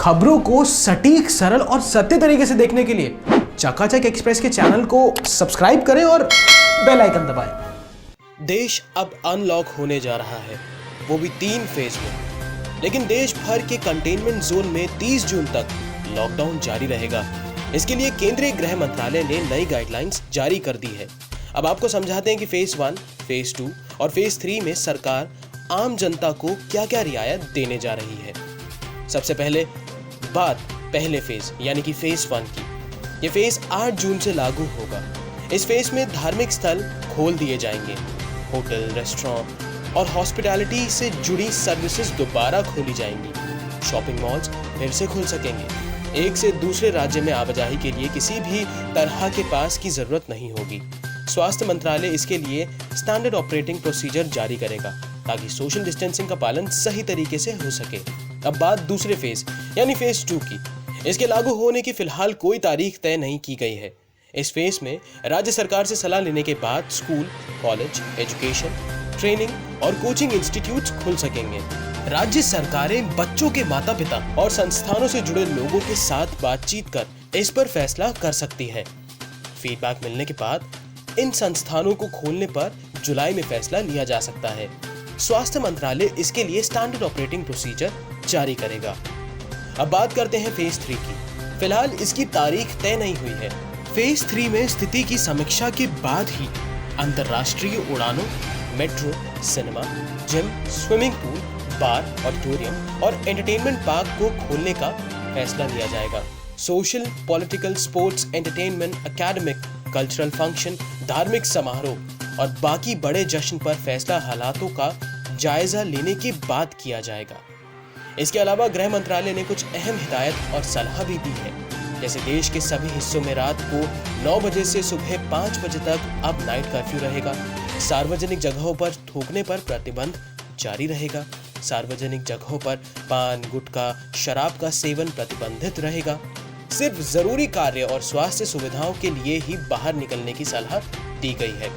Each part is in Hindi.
खबरों को सटीक, सरल और सत्य तरीके से देखने के लिए चकाचक एक्सप्रेस के चैनल को सब्सक्राइब करें और बेल आइकन दबाएं। देश अब अनलॉक होने जा रहा है, वो भी 3 फेज में। लेकिन देश भर के कंटेनमेंट जोन में 30 जून तक लॉकडाउन जारी रहेगा। इसके लिए केंद्रीय गृह मंत्रालय ने नई गाइडलाइंस जारी कर दी है। अब आपको समझाते हैं कि फेज 1, फेज 2 और फेज 3 में सरकार आम जनता को क्या क्या रियायत देने जा रही है। सबसे पहले बात पहले फेज यानी कि फेज 1 की। ये फेज 8 जून से लागू होगा। इस फेज में धार्मिक स्थल खोल दिए जाएंगे, होटल, रेस्टोरेंट और हॉस्पिटैलिटी से जुड़ी सर्विसेज दोबारा खोली जाएंगी, शॉपिंग मॉल्स फिर से खुल सकेंगे। एक से दूसरे राज्य में आवाजाही के लिए किसी भी तरह के पास की जरूरत नहीं होगी। स्वास्थ्य मंत्रालय इसके लिए स्टैंडर्ड ऑपरेटिंग प्रोसीजर जारी करेगा ताकि सोशल डिस्टेंसिंग का पालन सही तरीके से हो सके। अब बात दूसरे फेज यानी फेज 2 की। इसके लागू होने की फिलहाल कोई तारीख तय नहीं की गई है। इस फेज में राज्य सरकार से सलाह लेने के बाद स्कूल, कॉलेज, एजुकेशन, ट्रेनिंग और कोचिंग इंस्टीट्यूट्स खुल सकेंगे। राज्य सरकारें बच्चों के माता पिता और संस्थानों से जुड़े लोगों के साथ बातचीत कर इस पर फैसला कर सकती है। फीडबैक मिलने के बाद इन संस्थानों को खोलने पर जुलाई में फैसला लिया जा सकता है। स्वास्थ्य मंत्रालय इसके लिए स्टैंडर्ड ऑपरेटिंग प्रोसीजर जारी करेगा। अब बात करते हैं फेज 3 की। फिलहाल इसकी तारीख तय नहीं हुई है। फेज 3 में स्थिति की समीक्षा के बाद ही अंतरराष्ट्रीय उड़ानों, metro, cinema, gym, swimming pool, bar, auditorium और एंटरटेनमेंट पार्क को खोलने का फैसला लिया जाएगा। Social, political, sports, entertainment, academic, cultural function, धार्मिक समारोह और बाकी बड़े जश्न पर फैसला हालातों का जायजा लेने के बाद किया जाएगा। इसके अलावा गृह मंत्रालय ने कुछ अहम हिदायत और सलाह भी दी है, जैसे देश के सभी हिस्सों में रात को 9 बजे से सुबह 5 बजे तक अब नाइट कर्फ्यू रहेगा। सार्वजनिक जगहों पर थूकने पर प्रतिबंध जारी रहेगा। सार्वजनिक जगहों पर पान, गुटखा, शराब का सेवन प्रतिबंधित रहेगा। सिर्फ जरूरी कार्य और स्वास्थ्य सुविधाओं के लिए ही बाहर निकलने की सलाह दी गई है।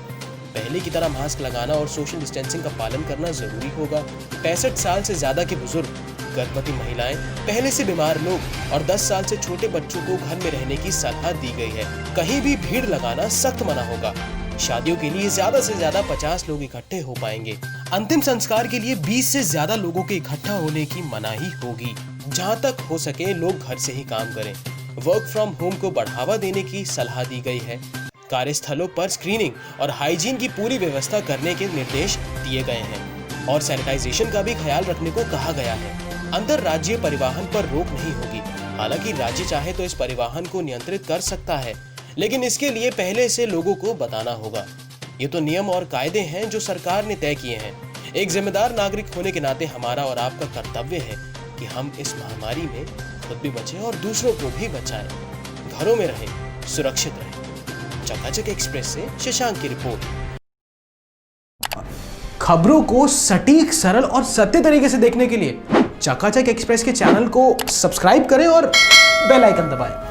पहले की तरह मास्क लगाना और सोशल डिस्टेंसिंग का पालन करना जरूरी होगा। 65 साल से ज्यादा के बुजुर्ग, गर्भवती महिलाएं, पहले से बीमार लोग और 10 साल से छोटे बच्चों को घर में रहने की सलाह दी गई है। कहीं भी भीड़ लगाना सख्त मना होगा। शादियों के लिए ज्यादा से ज्यादा 50 लोग इकट्ठे हो पाएंगे। अंतिम संस्कार के लिए 20 से ज्यादा लोगों के इकट्ठा होने की मनाही होगी। जहां तक हो सके लोग घर से ही काम करें। वर्क फ्रॉम होम को बढ़ावा देने की सलाह दी गई है। कार्यस्थलों पर स्क्रीनिंग और हाइजीन की पूरी व्यवस्था करने के निर्देश दिए गए हैं और सैनिटाइजेशन का भी ख्याल रखने को कहा गया है। अंतर राज्य परिवहन पर रोक नहीं होगी। हालांकि राज्य चाहे तो इस परिवहन को नियंत्रित कर सकता है, लेकिन इसके लिए पहले से लोगों को बताना होगा। ये तो नियम और कायदे हैं जो सरकार ने तय किए हैं। एक जिम्मेदार नागरिक होने के नाते हमारा और आपका कर्तव्य है कि हम इस महामारी में खुद भी बचें और दूसरों को भी बचाएं। घरों में रहें, सुरक्षित रहें। चकाचक एक्सप्रेस से शशांक की रिपोर्ट। खबरों को सटीक, सरल और सत्य तरीके से देखने के लिए चकाचक एक्सप्रेस के चैनल को सब्सक्राइब करें और बेल आइकन दबाएं।